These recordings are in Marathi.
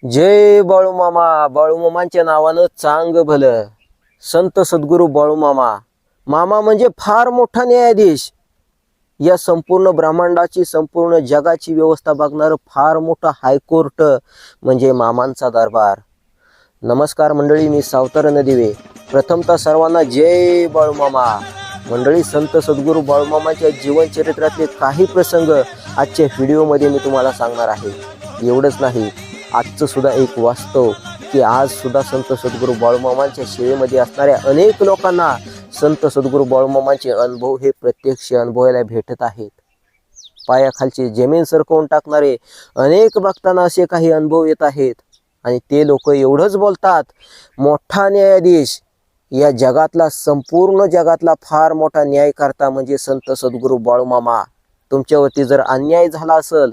जय बाळूमामा. बाळूमामांच्या नावानं चांग भलं. संत सद्गुरू बाळूमामा. मामा म्हणजे फार मोठा न्यायाधीश. या संपूर्ण ब्रह्मांडाची संपूर्ण जगाची व्यवस्था बघणार फार मोठा हायकोर्ट म्हणजे मामांचा दरबार. नमस्कार मंडळी, मी सावतर नदिवे. प्रथमतः सर्वांना जय बाळूमामा. मंडळी, संत सद्गुरू बाळूमामाच्या जीवन चरित्रातले काही प्रसंग आजच्या व्हिडिओमध्ये मी तुम्हाला सांगणार आहे. एवढंच नाही, आजचं सुद्धा एक वास्तव की आज सुद्धा संत सद्गुरू बाळूमामांच्या सेवेमध्ये असणाऱ्या अनेक लोकांना संत सद्गुरू बाळूमामांचे अनुभव हे प्रत्यक्ष अनुभवायला भेटत आहेत. पायाखालची जमीन सरकवून टाकणारे अनेक भक्तांना असे काही अनुभव येत आहेत. आणि ते लोक एवढंच बोलतात, मोठा न्यायाधीश, या जगातला संपूर्ण जगातला फार मोठा न्यायकर्ता म्हणजे संत सद्गुरू बाळूमामा. तुमच्यावरती जर अन्याय झाला असेल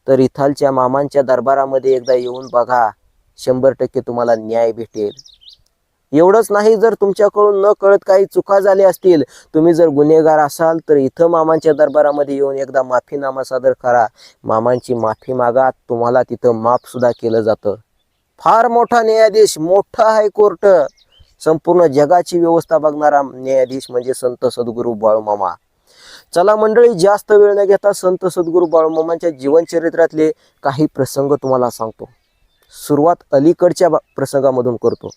तर इथालच्या मामांच्या दरबारामध्ये एकदा येऊन बघा, 100% तुम्हाला न्याय भेटेल. एवढंच नाही, जर तुमच्याकडून न कळत काही चुका झाल्या असतील, तुम्ही जर गुन्हेगार असाल तर इथं मामांच्या दरबारामध्ये येऊन एकदा माफीनामा सादर करा. मामांची माफी मागा, तुम्हाला तिथं माफ सुद्धा केलं जातं. फार मोठा न्यायाधीश, मोठा हायकोर्ट, संपूर्ण जगाची व्यवस्था बघणारा न्यायाधीश म्हणजे संत सद्गुरू बाळूमामा. चला मंडळी, जास्त वेळ न घेता संत सद्गुरू बाळूमामांच्या जीवनचरित्रातले काही प्रसंग तुम्हाला सांगतो. सुरुवात अलीकडच्या प्रसंगामधून करतो.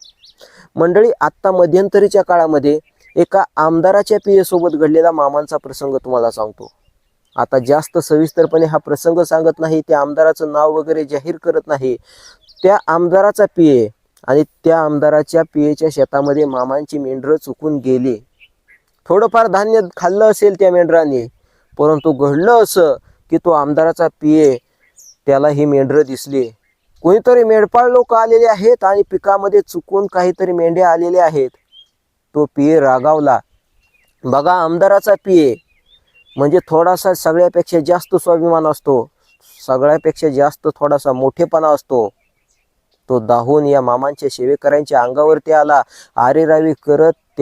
मंडळी, आत्ता मध्यंतरीच्या काळामध्ये एका आमदाराच्या पियेसोबत घडलेला मामांचा प्रसंग तुम्हाला सांगतो. आता जास्त सविस्तरपणे हा प्रसंग सांगत नाही, त्या आमदाराचं नाव वगैरे जाहीर करत नाही. त्या आमदाराचा पिये आणि त्या आमदाराच्या पियेच्या शेतामध्ये मामांची मेंढरं चुकून गेली. थोडंफार धान्य खाल्लं असेल त्या मेंढराने, परंतु घडलं असं की तो आमदाराचा पिये, त्याला ही मेंढरं दिसली. कोणीतरी मेंढपाळ लोक आलेले आहेत आणि पिकामध्ये चुकून काहीतरी मेंढ्या आलेल्या आहेत. तो पिये रागावला. बघा, आमदाराचा पिये म्हणजे थोडासा सगळ्यापेक्षा जास्त स्वाभिमान असतो, सगळ्यापेक्षा जास्त थोडासा मोठेपणा असतो. तो दाहून या मामांच्या सेवेकऱ्यांच्या अंगावरती आला. आरेरावी करत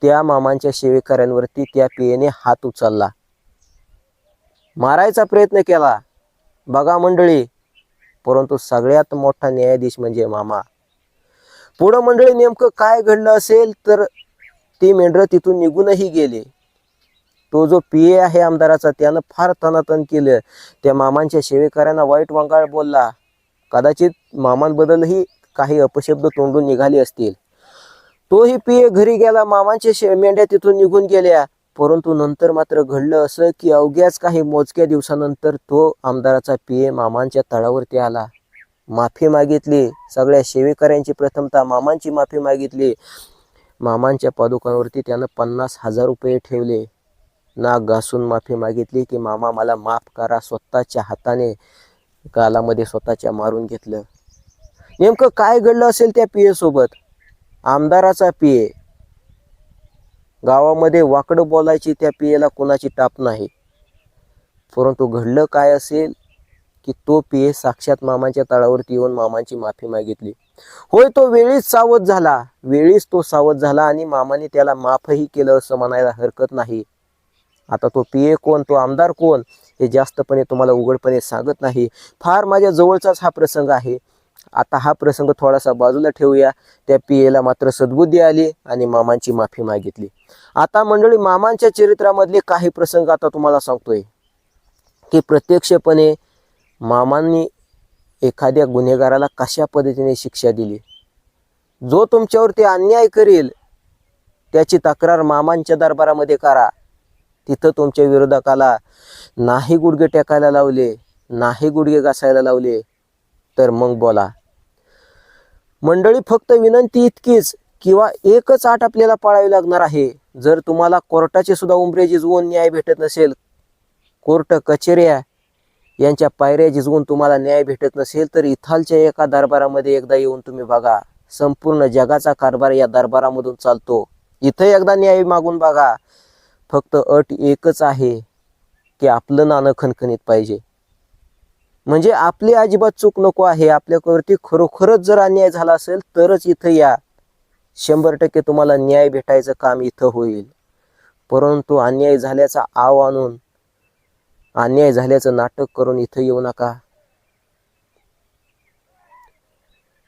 त्या मामांच्या सेवेकऱ्यांवरती त्या पियेने हात उचलला, मारायचा प्रयत्न केला. बघा मंडळी, परंतु सगळ्यात मोठा न्यायाधीश म्हणजे मामा. पुढं मंडळी नेमकं काय घडलं असेल तर ती मेंढरं तिथून निघूनही गेले. तो जो पिये आहे आमदाराचा, त्यानं फार तनातन केलं. त्या मामांच्या सेवेकऱ्यांना वाईट वंगाळ बोलला. कदाचित मामांबद्दलही काही अपशब्द तोंडून निघाले असतील. तोही पिये घरी गेला. मामांच्या मेंढ्या तिथून निघून गेल्या. परंतु नंतर मात्र घडलं असं की अवघ्याच काही मोजक्या दिवसानंतर तो आमदाराचा पिये मामांच्या तळावरती आला. माफी मागितली. सगळ्या सेवेकऱ्यांची प्रथमतः मामांची माफी मागितली. मामांच्या पादुकांवरती त्यानं 50,000 रुपये ठेवले. नाक घासून माफी मागितली की मामा मला माफ करा. स्वतःच्या हाताने गालामध्ये स्वतःच्या मारून घेतलं. नेमकं काय घडलं असेल त्या पिये सोबत? आमदाराचा पिये, गावामध्ये वाकडं बोलायची त्या पियेला कोणाची टाप नाही. परंतु घडलं काय असेल की तो पिये साक्षात मामांच्या तळावरती येऊन मामांची माफी मागितली. होय, तो वेळीच सावध झाला. वेळीच तो सावध झाला आणि मामाने त्याला माफही केलं असं म्हणायला हरकत नाही. आता तो पिये कोण, तो आमदार कोण, हे जास्तपणे तुम्हाला उघडपणे सांगत नाही. फार माझ्या जवळचाच हा प्रसंग आहे. आता हा प्रसंग थोडासा बाजूला ठेवूया. त्या पियेला मात्र सद्बुद्धी आली आणि मामांची माफी मागितली. आता मंडळी, मामांच्या चरित्रामधले काही प्रसंग आता तुम्हाला सांगतोय की प्रत्यक्षपणे मामांनी एखाद्या गुन्हेगाराला कशा पद्धतीने शिक्षा दिली. जो तुमच्यावरती अन्याय करेल त्याची तक्रार मामांच्या दरबारामध्ये करा. तिथं तुमच्या विरोधकाला नाही गुडघे टेकायला लावले, नाही गुडघे घासायला लावले तर मग बोला. मंडळी, फक्त विनंती इतकीच किंवा एकच आट आपल्याला पाळावी लागणार आहे. जर तुम्हाला कोर्टाचे सुद्धा उंबरे झिजवून न्याय भेटत नसेल, कोर्ट कचेऱ्या यांच्या पायऱ्या झिजवून तुम्हाला न्याय भेटत नसेल, तर इथालच्या एका दरबारामध्ये एकदा येऊन तुम्ही बघा. संपूर्ण जगाचा कारभार या दरबारामधून चालतो. इथं एकदा न्याय मागून बघा. फक्त अट एकच आहे की आपलं नाणं खणखणीत पाहिजे. म्हणजे आपली अजिबात चूक नको आहे. आपल्यावरती खरोखरच जर अन्याय झाला असेल तरच इथं या. 100% तुम्हाला न्याय भेटायचं काम इथं होईल. परंतु अन्याय झाल्याचा आव आणून, अन्याय झाल्याचं नाटक करून इथं येऊ नका.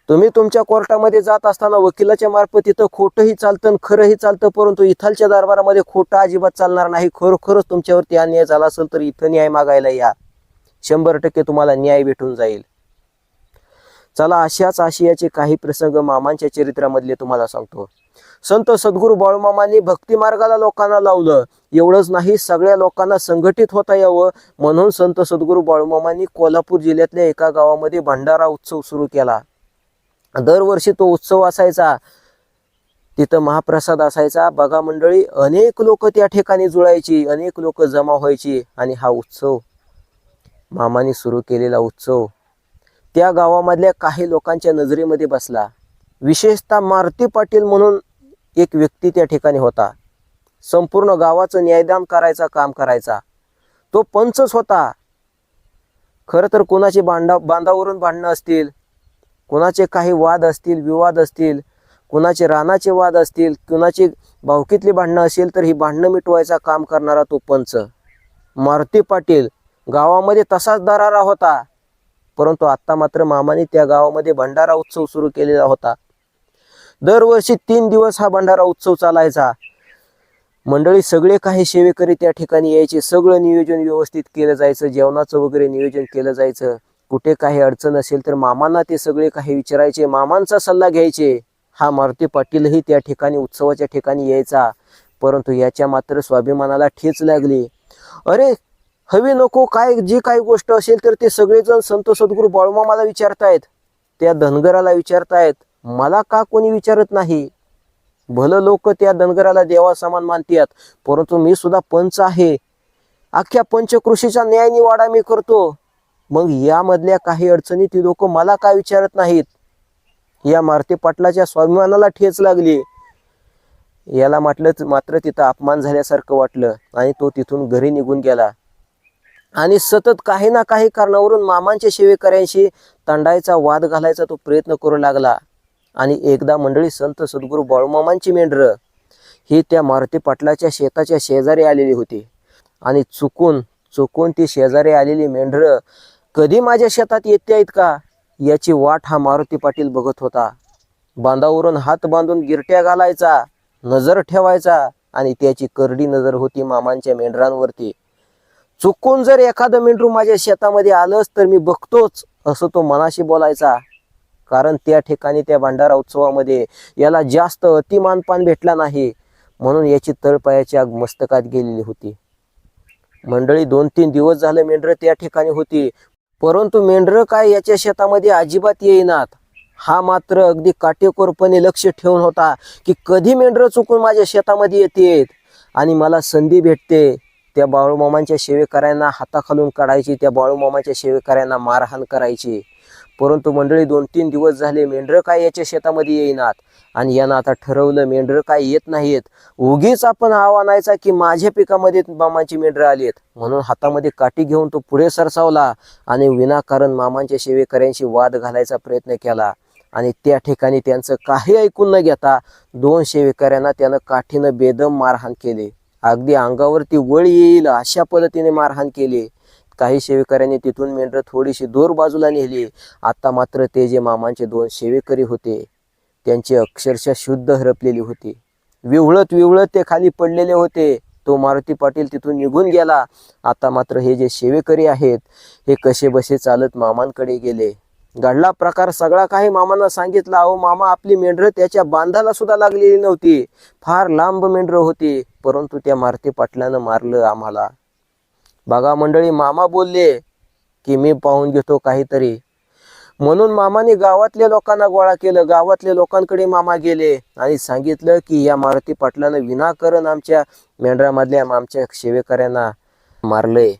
तुम्ही तुमच्या कोर्टामध्ये जात असताना वकिलाच्या मार्फत इथं खोटंही चालतं आणि खरंही चालतं, परंतु इथालच्या दरबारामध्ये खोटं अजिबात चालणार नाही. खरोखरच तुमच्यावरती अन्याय झाला असेल तर इथं न्याय मागायला या. 100% तुम्हाला न्याय भेटून जाईल. चला, अशाच आशियाचे काही प्रसंग मामांच्या चरित्रामधले तुम्हाला सांगतो. संत सद्गुरू बाळूमामांनी भक्ती मार्गाला लोकांना लावलं. एवढंच नाही, सगळ्या लोकांना संघटित होता यावं म्हणून संत सद्गुरू बाळूमामांनी कोल्हापूर जिल्ह्यातल्या एका गावामध्ये भंडारा उत्सव सुरू केला. दरवर्षी तो उत्सव असायचा. तिथं महाप्रसाद असायचा. बघा मंडळी, अनेक लोक त्या ठिकाणी जुळायची, अनेक लोक जमा व्हायची आणि हा उत्सव, मामांनी सुरू केलेला उत्सव, त्या गावामधल्या काही लोकांच्या नजरेमध्ये बसला. विशेषतः मारुती पाटील म्हणून एक व्यक्ती त्या ठिकाणी होता. संपूर्ण गावाचं न्यायदान करायचा काम करायचा. तो पंचच होता. खरं तर कोणाचे बांधावरून भांडणं असतील, कोणाचे काही वाद असतील, विवाद असतील, कोणाचे रानाचे वाद असतील, कोणाची भावकीतली भांडणं असेल, तर ही भांडणं मिटवायचा काम करणारा तो पंच मारुती पाटील गावामध्ये तसाच दरारा होता. परंतु आता मात्र मामाने त्या गावामध्ये भंडारा उत्सव सुरू केलेला होता. दरवर्षी 3 दिवस हा भंडारा उत्सव चालायचा. मंडळी, सगळे काही सेवेकरी त्या ठिकाणी यायचे. सगळं नियोजन व्यवस्थित केलं जायचं. जेवणाचं वगैरे नियोजन केलं जायचं. कुठे काही अडचण असेल तर मामांना ते सगळे काही विचारायचे, मामांचा सल्ला घ्यायचे. हा मारुती पाटीलही त्या ठिकाणी उत्सवाच्या ठिकाणी यायचा. परंतु याच्या मात्र स्वाभिमानाला ठेच लागली. अरे, हवी नको काय जी काही गोष्ट असेल तर ते सगळेजण संत सद्गुरू बाळूमामाला विचारतायत, त्या धनगराला विचारतायत, मला का कोणी विचारत नाही? भलं लोक त्या धनगराला देवा समान मानतात, परंतु मी सुद्धा पंच आहे. अख्ख्या पंचकृषीचा न्याय निवाडा मी करतो. मग यामधल्या काही अडचणी ती लोक मला का विचारत नाहीत? या मारुती पाटलाच्या स्वाभिमानाला ठेच लागली. याला मात्र तिथं अपमान झाल्यासारखं वाटलं आणि तो तिथून घरी निघून गेला. आणि सतत काही ना काही कारणावरून मामांच्या सेवेकऱ्यांशी तांडायचा, वाद घालायचा तो प्रयत्न करू लागला. आणि एकदा मंडळी, संत सद्गुरू बाळूमामांची मेंढरं ही त्या मारुती पाटलाच्या शेताच्या शेजारी आलेली होती. आणि चुकून ती शेजारी आलेली मेंढरं कधी माझ्या शेतात येते आहेत का याची वाट हा मारुती पाटील बघत होता. बांधावरून हात बांधून गिरट्या घालायचा, नजर ठेवायचा आणि त्याची करडी नजर होती मामांच्या मेंढरांवरती. चुकून जर एखादं मेंढरू माझ्या शेतामध्ये आलंच तर मी बघतोच, असं तो मनाशी बोलायचा. कारण त्या ठिकाणी त्या भंडारा उत्सवामध्ये याला जास्त अतिमानपान भेटला नाही, म्हणून याची तळपायाची आग मस्तकात गेलेली होती. मंडळी, 2-3 दिवस झाले मेंढरं त्या ठिकाणी होती, परंतु मेंढरं काय याच्या शेतामध्ये अजिबात येईनात. हा मात्र अगदी काटेकोरपणे लक्ष ठेवून होता की कधी मेंढरं चुकून माझ्या शेतामध्ये येतेत आणि मला संधी भेटते त्या बाळूमामांच्या सेवेकऱ्यांना हाताखालून काढायची, त्या बाळूमामाच्या सेवेकऱ्यांना मारहाण करायची. परंतु मंडळी, 2-3 दिवस झाले मेंढरं काय याच्या शेतामध्ये येईनात. आणि यानं आता ठरवलं, मेंढरं काय येत नाहीत, उगीच आपण आव्हानायचा की माझ्या पिकामध्ये मामाची मेंढरं आलीत. म्हणून हातामध्ये काठी घेऊन तो पुढे सरसावला आणि विनाकारण मामांच्या सेवेकऱ्यांशी वाद घालायचा प्रयत्न केला. आणि त्या ठिकाणी त्यांचं काही ऐकून न घेता 2 सेवेकऱ्यांना त्यानं काठीनं बेदम मारहाण केले. अगदी अंगावरती वळ येईल अशा पद्धतीने मारहाण केली. काही सेवेकऱ्यांनी तिथून मेंढरं थोडीशी दूर बाजूला नेली. आता मात्र ते जे मामांचे 2 सेवेकरी होते त्यांची अक्षरशः शुद्ध हरपलेली होती. विवळत ते खाली पडलेले होते. तो मारुती पाटील तिथून निघून गेला. आता मात्र हे जे सेवेकरी आहेत हे कसे बसे चालत मामांकडे गेले. घडला प्रकार सगळा काही मामांना सांगितला. अहो मामा, आपली मेंढरं त्याच्या बांधाला सुद्धा लागलेली नव्हती, फार लांब मेंढरं होती, परंतु त्या मारुती पाटलानं मारलं आम्हाला. बघा मंडळी, मामा बोलले की मी पाहून घेतो काहीतरी, म्हणून मामाने गावातल्या लोकांना गोळा केलं. गावातल्या लोकांकडे मामा गेले आणि सांगितलं की या मारुती पाटलानं विनाकारण आमच्या मेंढरामधल्या आमच्या सेवेकऱ्यांना मारलंय.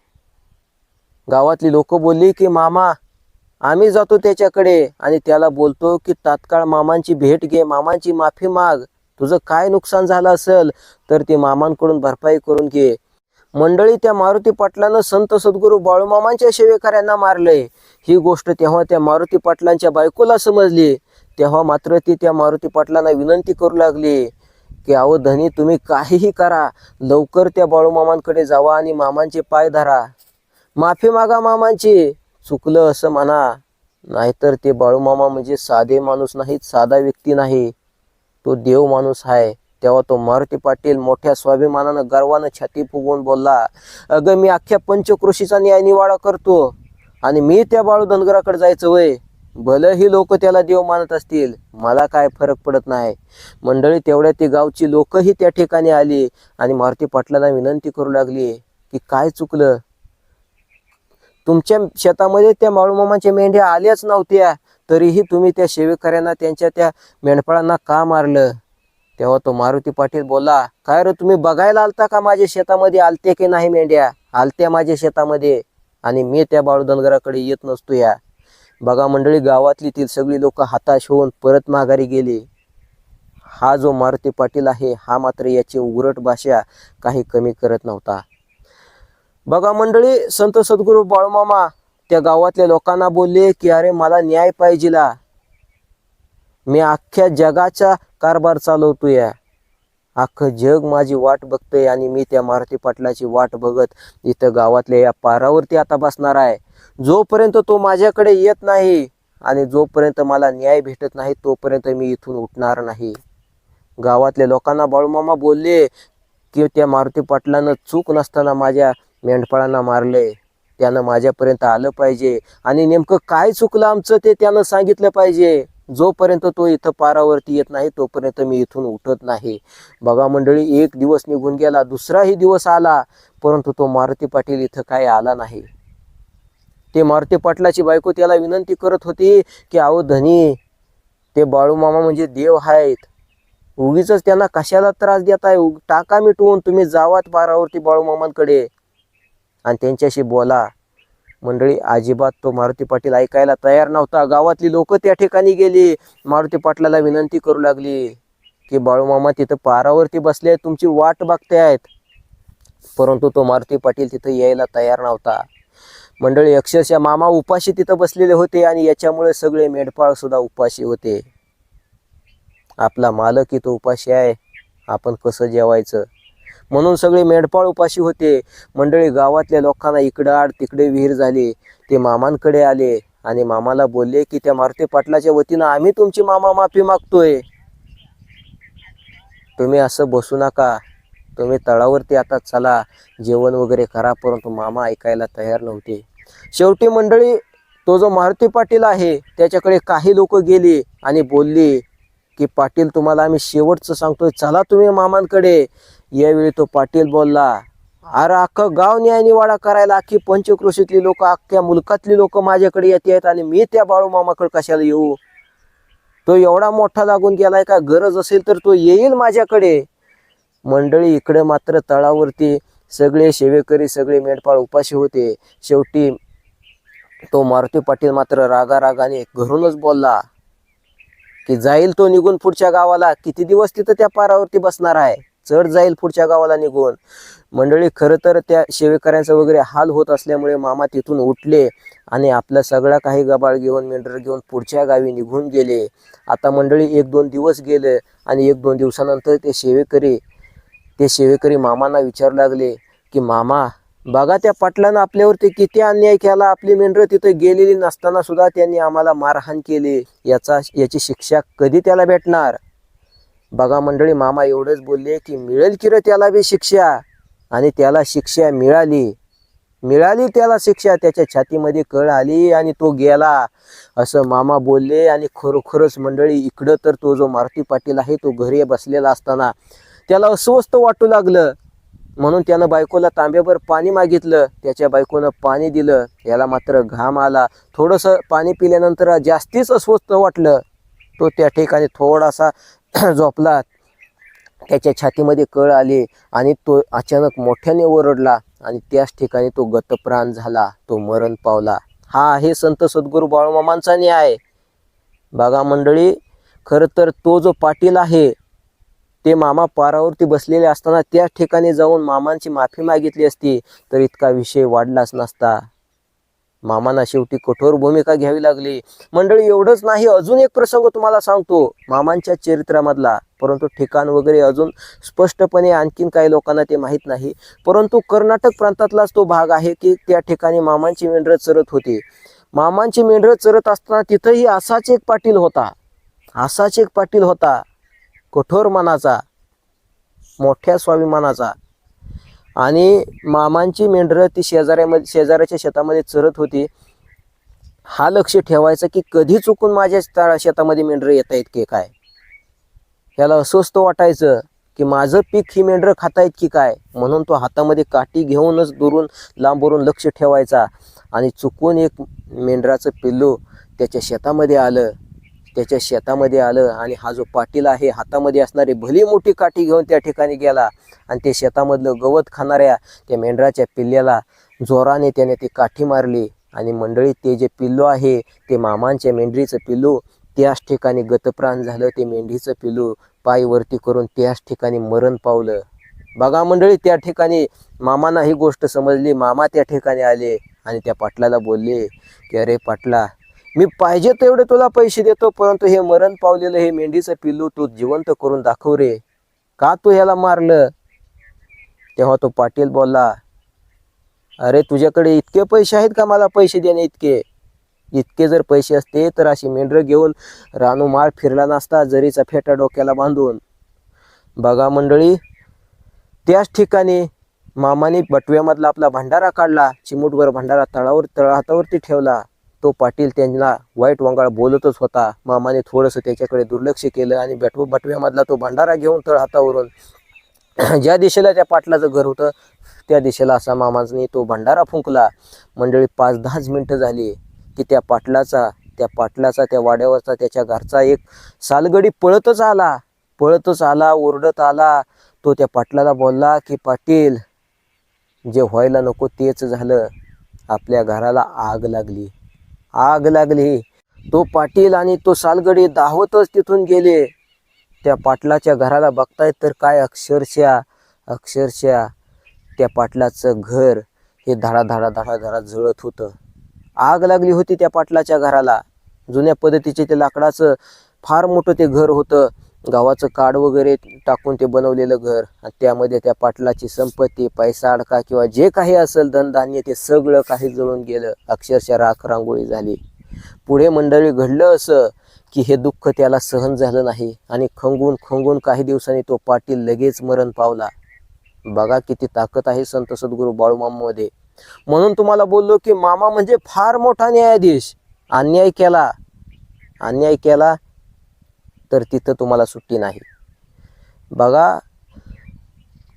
गावातली लोक बोलली की मामा, आम्ही जातो त्याच्याकडे आणि त्याला बोलतो की तात्काळ मामांची भेट घे, मामांची माफी माग, तुझं काय नुकसान झालं असेल तर ते मामांकडून भरपाई करून घे. मंडळी, त्या मारुती पाटलानं संत सद्गुरू बाळूमामांच्या सेवेकऱ्यांना मारलंय ही गोष्ट तेव्हा त्या मारुती पाटलांच्या बायकोला समजली. तेव्हा मात्र ती त्या मारुती पाटलांना विनंती करू लागली की अहो धनी, तुम्ही काहीही करा, लवकर त्या बाळूमामांकडे जावा आणि मामांचे पाय धरा, माफी मागा मामांची, चुकलं असं म्हणा. नाहीतर ते बाळूमामा म्हणजे साधे माणूस नाहीत, साधा व्यक्ती नाही, तो देव माणूस आहे. तेव्हा तो मारुती पाटील मोठ्या स्वाभिमानानं गर्वानं छाती फुगवून बोलला, अगं मी अख्ख्या पंचक्रोशीचा न्याय निवाडा करतो आणि मी त्या बाळू धनगराकडे जायचं वय, भलं ही लोक त्याला देव मानत असतील, मला काय फरक पडत नाही. मंडळी तेवढ्या ती गावची लोकही त्या ठिकाणी आली आणि मारुती पाटलाला विनंती करू लागली की काय चुकलं, तुमच्या शेतामध्ये त्या बाळूमामाच्या मेंढ्या आल्याच नव्हत्या, तरीही तुम्ही त्या सेवेकऱ्यांना त्यांच्या त्या मेंढपाळांना का मारलं. तेव्हा तो मारुती पाटील बोलला, काय रे तुम्ही बघायला आलता का माझ्या शेतामध्ये आलते की नाही मेंढ्या, आलत्या माझ्या शेतामध्ये आणि मी त्या बाळू धनगराकडे येत नसतो या. बघा मंडळी, गावातली ती सगळी लोक हताश होऊन परत माघारी गेली. हा जो मारुती पाटील आहे हा मात्र याची उग्रट भाषा काही कमी करत नव्हता. बघा मंडळी, संत सद्गुरू बाळूमामा त्या गावातल्या लोकांना बोलले की अरे मला न्याय पाहिजेला, मी अख्ख्या जगाचा कारभार चालवतोय, अख्खं जग माझी वाट बघतंय आणि मी त्या मारुती पाटलाची वाट बघत इथं गावातल्या या पारावरती आता बसणार आहे. जोपर्यंत तो माझ्याकडे येत नाही आणि जोपर्यंत मला न्याय भेटत नाही तोपर्यंत मी इथून उठणार नाही. गावातल्या लोकांना बाळूमामा बोलले की त्या मारुती पाटलानं चूक नसताना माझ्या मेंढपाळांना मारले, त्यानं माझ्यापर्यंत आलं पाहिजे आणि नेमकं काय चुकलं आमचं ते त्यानं सांगितलं पाहिजे. जोपर्यंत तो इथं पारावरती येत नाही तोपर्यंत मी इथून उठत नाही. बघा मंडळी, एक दिवस निघून गेला, दुसराही दिवस आला, परंतु तो मारुती पाटील इथं काय आला नाही. ते मारुती पाटलाची बायको त्याला विनंती करत होती की अहो धनी, ते बाळूमामा म्हणजे देव आहेत, उगीच त्यांना कशाला त्रास देताय, टाका मिटवून तुम्ही जावात पारावरती बाळूमामांकडे आणि त्यांच्याशी बोला. मंडळी, अजिबात तो मारुती पाटील ऐकायला तयार नव्हता. गावातली लोक त्या ठिकाणी गेली, मारुती पाटलाला विनंती करू लागली की बाळूमामा तिथं पारावरती बसले, तुमची वाट बघतायत, परंतु तो मारुती पाटील तिथं यायला तयार नव्हता. मंडळी, अक्षरशः मामा उपाशी तिथं बसलेले होते आणि याच्यामुळे सगळे मेंढपाळ सुद्धा उपाशी होते. आपला मालक इथं उपाशी आहे, आपण कसं जेवायचं, म्हणून सगळे मेंढपाळ उपाशी होते. मंडळी, गावातल्या लोकांना इकडं आड तिकडे विहीर झाली. ते मामांकडे आले आणि मामाला बोलले की त्या मारुती पाटलाच्या वतीनं आम्ही तुमची मामा माफी मागतोय, तुम्ही असं बसू नका, तुम्ही तळावरती आता चला, जेवण वगैरे करा. परंतु मामा ऐकायला तयार नव्हते. शेवटी मंडळी, तो जो मारुती पाटील आहे त्याच्याकडे काही लोक गेली आणि बोलली की पाटील तुम्हाला आम्ही शेवटचं सांगतोय, चला तुम्ही मामांकडे. यावेळी तो पाटील बोलला, अरे अख्खं गाव न्याय निवाडा करायला अख्खी पंचक्रोशीतली लोक, अख्ख्या मुलकातली लोक माझ्याकडे येत आहेत आणि मी त्या बाळू मामाकडे कशाला येऊ, तो एवढा मोठा लागून गेलाय का, गरज असेल तर तो येईल माझ्याकडे. मंडळी, इकडे मात्र तळावरती सगळे सेवेकरी सगळे मेंढपाळ उपाशी होते. शेवटी तो मारुती पाटील मात्र रागारागाने घरूनच बोलला की जाईल तो निघून पुढच्या गावाला, किती दिवस तिथं त्या पारावरती बसणार आहे, चढ जाईल पुढच्या गावाला निघून. मंडळी, खरं तर त्या सेवेकऱ्यांचा वगैरे हाल होत असल्यामुळे मामा तिथून उठले आणि आपला सगळा काही गबाळ घेऊन मेंढर घेऊन पुढच्या गावी निघून गेले. आता मंडळी, 1-2 दिवस गेले आणि 1-2 दिवसानंतर ते सेवेकरी मामांना विचारू लागले की मामा, बघा त्या पाटलानं आपल्यावरती किती अन्याय केला, आपली मेंढरं तिथं गेलेली नसताना सुद्धा त्यांनी आम्हाला मारहाण केली, याची शिक्षा कधी त्याला भेटणार. बघा मंडळी, मामा एवढंच बोलले की मिळेल की रे त्याला बी शिक्षा, आणि त्याला शिक्षा मिळाली त्याला शिक्षा, त्याच्या छातीमध्ये कळ आली आणि तो गेला, असं मामा बोलले. आणि खरोखरच मंडळी, इकडं तर तो जो मारुती पाटील आहे तो घरी बसलेला असताना त्याला अस्वस्थ वाटू लागलं, म्हणून त्यानं बायकोला तांब्याभर पाणी मागितलं. त्याच्या बायकोनं पाणी दिलं, याला मात्र घाम आला. थोडंसं पाणी पिल्यानंतर जास्तीच अस्वस्थ वाटलं. तो त्या ठिकाणी थोडासा झोपला, त्याच्या छातीमध्ये कळ आली आणि तो अचानक मोठ्याने ओरडला आणि त्याच ठिकाणी तो गतप्राण झाला, तो मरण पावला. हा आहे संत सद्गुरू बाळूमामांचा न्याय. बघा मंडळी, खरं तर तो जो पाटील आहे ते मामा पारावरती बसलेले असताना त्या ठिकाणी जाऊन मामांची माफी मागितली असती तर इतका विषय वाढलाच नसता. मामांना शेवटी कठोर भूमिका घ्यावी लागली. मंडळी, एवढंच नाही, अजून एक प्रसंग तुम्हाला सांगतो मामांच्या चरित्रामधला, परंतु ठिकाण वगैरे अजून स्पष्टपणे आणखीन काही लोकांना ते माहीत नाही. परंतु कर्नाटक प्रांतातलाच तो भाग आहे की त्या ठिकाणी मामांची मेंढरं चरत होती. मामांची मेंढरं चरत असताना तिथंही असाच एक पाटील होता, असाच एक पाटील होता, कठोर मनाचा, मोठ्या स्वाभिमानाचा. आणि मामांची मेंढरं ती शेजाऱ्याच्या शेतामध्ये चरत होती. हा लक्ष ठेवायचा की कधी चुकून माझ्या शेतामध्ये मेंढरं येत आहेत की काय. ह्याला अस्वस्थ वाटायचं की माझं पीक ही मेंढरं खातायत की काय, म्हणून तो हातामध्ये काठी घेऊनच दुरून लांबवरून लक्ष ठेवायचा. आणि चुकून एक मेंढराचं पिल्लू त्याच्या शेतामध्ये आलं आणि हा जो पाटील आहे हातामध्ये असणारी भली मोठी काठी घेऊन त्या ठिकाणी गेला आणि ते शेतामधलं गवत खाणाऱ्या त्या मेंढराच्या पिल्ल्याला जोराने त्याने ती काठी मारली. आणि मंडळी, ते जे पिल्लू आहे ते मामांच्या मेंढरीचं पिल्लू त्याच ठिकाणी गतप्राण झालं. ते मेंढीचं पिल्लू पाय वरती करून त्याच ठिकाणी मरण पावलं. बघा मंडळी, त्या ठिकाणी मामांना ही गोष्ट समजली. मामा त्या ठिकाणी आले आणि त्या पाटलाला बोलले की अरे पाटला, मी पाहिजे तेवढे तुला पैसे देतो, परंतु हे मरण पावलेलं हे मेंढीचं पिल्लू तू जिवंत करून दाखव रे, का तू ह्याला मारलं. तेव्हा तो पाटील बोलला, अरे तुझ्याकडे इतके पैसे आहेत का मला पैसे देणे इतके जर पैसे असते तर अशी मेंढरं घेऊन रानूमाळ फिरला नसता जरीचा फेटा डोक्याला बांधून. बघा मंडळी, त्याच ठिकाणी मामाने बटव्यामधला आपला भंडारा काढला, चिमूटभर भंडारा तळहातावरती ठेवला. तो पाटील त्यांना वाईट वंगाळ बोलतच होता. मामाने थोडंसं त्याच्याकडे दुर्लक्ष केलं आणि बटव्यामधला तो भंडारा घेऊन तळहातावरून ज्या दिशेला त्या पाटलाचं घर होतं त्या दिशेला असा मामाने तो भंडारा फुंकला. मंडळी, 5-10 मिनिटं झाली की त्या पाटलाचा त्या वाड्यावरचा त्याच्या घरचा एक सालगडी पळतच आला, ओरडत आला. तो त्या पाटलाला बोलला की पाटील, जे व्हायला नको तेच झालं, आपल्या घराला आग लागली. तो पाटील आणि तो सालगडी धावतच तिथून गेले. त्या पाटलाच्या घराला बघतायत तर काय अक्षरशः त्या पाटलाचं घर हे धडा जळत होतं. आग लागली होती त्या पाटलाच्या घराला. जुन्या पद्धतीचे ते लाकडाचं फार मोठं ते घर होतं, गावाचं काड वगैरे टाकून ते बनवलेलं घर. आणि त्यामध्ये त्या पाटलाची संपत्ती, पैसा अडका किंवा जे काही असेल धनधान्य ते सगळं काही जळून गेलं. अक्षरशः राख रांगोळी झाली. पुढे मंडळी घडलं असं की हे दुःख त्याला सहन झालं नाही आणि खंगून काही दिवसांनी तो पाटील लगेच मरण पावला. बघा किती ताकद आहे संत सद्गुरू बाळूमामामध्ये. म्हणून तुम्हाला बोललो की मामा म्हणजे फार मोठा न्यायाधीश. अन्याय केला तर तिथं तुम्हाला सुट्टी नाही. बघा,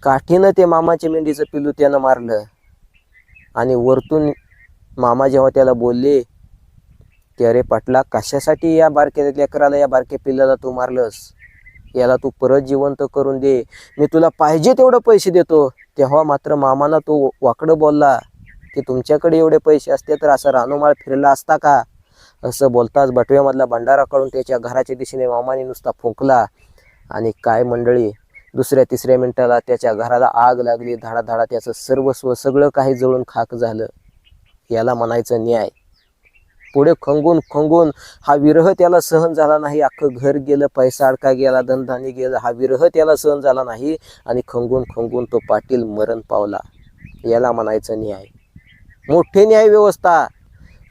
काठीनं ते मामाच्या मेंढीचं पिल्लू त्यानं मारलं आणि वरतून मामा जेव्हा त्याला बोलले की अरे पाटला, कशासाठी या बारक्या लेकराला, या बारक्या पिल्लाला तू मारलंस, याला तू परत जिवंत करून दे, मी तुला पाहिजे तेवढं पैसे देतो. तेव्हा मात्र मामाना तो वाकडं बोलला की तुमच्याकडे एवढे पैसे असते तर असं रानोमाळ फिरला असता का. असं बोलताच बटव्यामधला भंडारा काढून त्याच्या घराच्या दिशेने मामाने नुसता फुंकला. आणि काय मंडळी, 2-3 मिनिटाला त्याच्या घराला आग लागली. धाडा त्याचं सर्वस्व सगळं काही जळून खाक झालं. याला म्हणायचं न्याय. पुढे खंगून हा विरह त्याला सहन झाला नाही. अख्खं घर गेलं, पैसा अडका गेला, धनधान्य गेलं. हा विरह त्याला सहन झाला नाही आणि खंगून तो पाटील मरण पावला. याला म्हणायचं न्याय, मोठे न्याय व्यवस्था.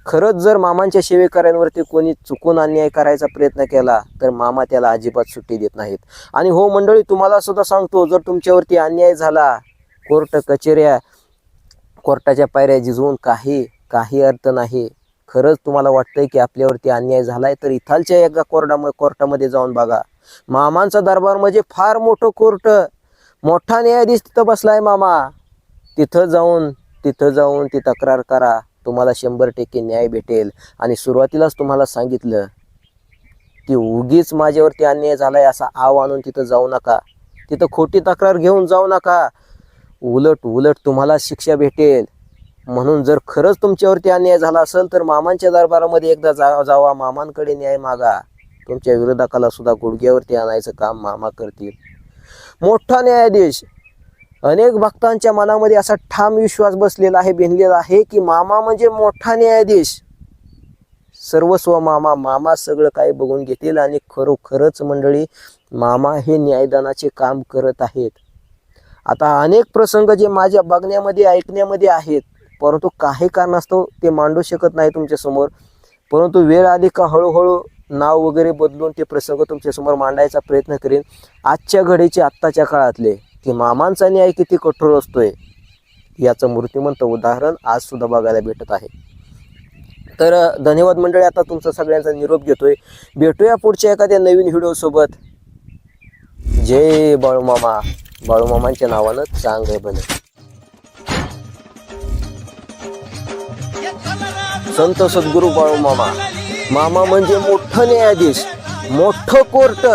खरंच जर मामांच्या सेवेकऱ्यांवरती कोणी चुकून अन्याय करायचा प्रयत्न केला तर मामा त्याला अजिबात सुट्टी देत नाहीत. आणि हो मंडळी, तुम्हाला सुद्धा सांगतो, जर तुमच्यावरती अन्याय झाला, कोर्ट कचेऱ्या, कोर्टाच्या पायऱ्या झिजवून काही अर्थ नाही. खरंच तुम्हाला वाटतंय की आपल्यावरती अन्याय झालाय तर इथालच्या एका कोर्टामध्ये जाऊन बघा. मामांचा दरबार म्हणजे फार मोठं कोर्ट, मोठा न्यायाधीश तिथं बसलाय मामा. तिथं जाऊन ती तक्रार करा, तुम्हाला 100% न्याय भेटेल. आणि सुरुवातीलाच तुम्हाला सांगितलं की उगीच माझ्यावरती अन्याय झालाय असा आव आणून तिथं जाऊ नका, तिथं खोटी तक्रार घेऊन जाऊ नका. उलट तुम्हाला शिक्षा भेटेल. म्हणून जर खरंच तुमच्यावरती अन्याय झाला असेल तर मामांच्या दरबारामध्ये एकदा जावा, मामांकडे न्याय मागा. तुमच्या विरोधकाला सुद्धा गुडघ्यावरती आणायचं काम मामा करतील. मोठा न्यायाधीश. अनेक भक्तांच्या मनामध्ये असा ठाम विश्वास बसलेला आहे, भिनलेला आहे की मामा म्हणजे मोठा न्यायाधीश. सर्वस्व मामा सगळं काही बघून घेतील. आणि खरोखरच मंडळी, मामा हे न्यायदानाचे काम करत आहेत. आता अनेक प्रसंग जे माझ्या बघण्यामध्ये, ऐकण्यामध्ये आहेत, परंतु काही कारणास्तव ते मांडू शकत नाही तुमच्या समोर. परंतु वेळ आली का हळूहळू नाव वगैरे बदलून ते प्रसंग तुमच्यासमोर मांडायचा प्रयत्न करेन. आजच्या घडीचे आत्ताच्या काळातले की मामांचा न्याय किती कठोर असतोय याचं मूर्तिमंत उदाहरण आज सुद्धा बघायला भेटत आहे. तर धन्यवाद मंडळी. आता तुमचा सगळ्यांचा निरोप घेतोय. भेटूया पुढच्या एखाद्या नवीन व्हिडिओ सोबत. जय बाळूमामा. बाळूमामांच्या नावानं चांगलं भलं. संत सद्गुरू बाळूमामा. मामा म्हणजे मोठं न्यायाधीश, मोठं कोर्ट.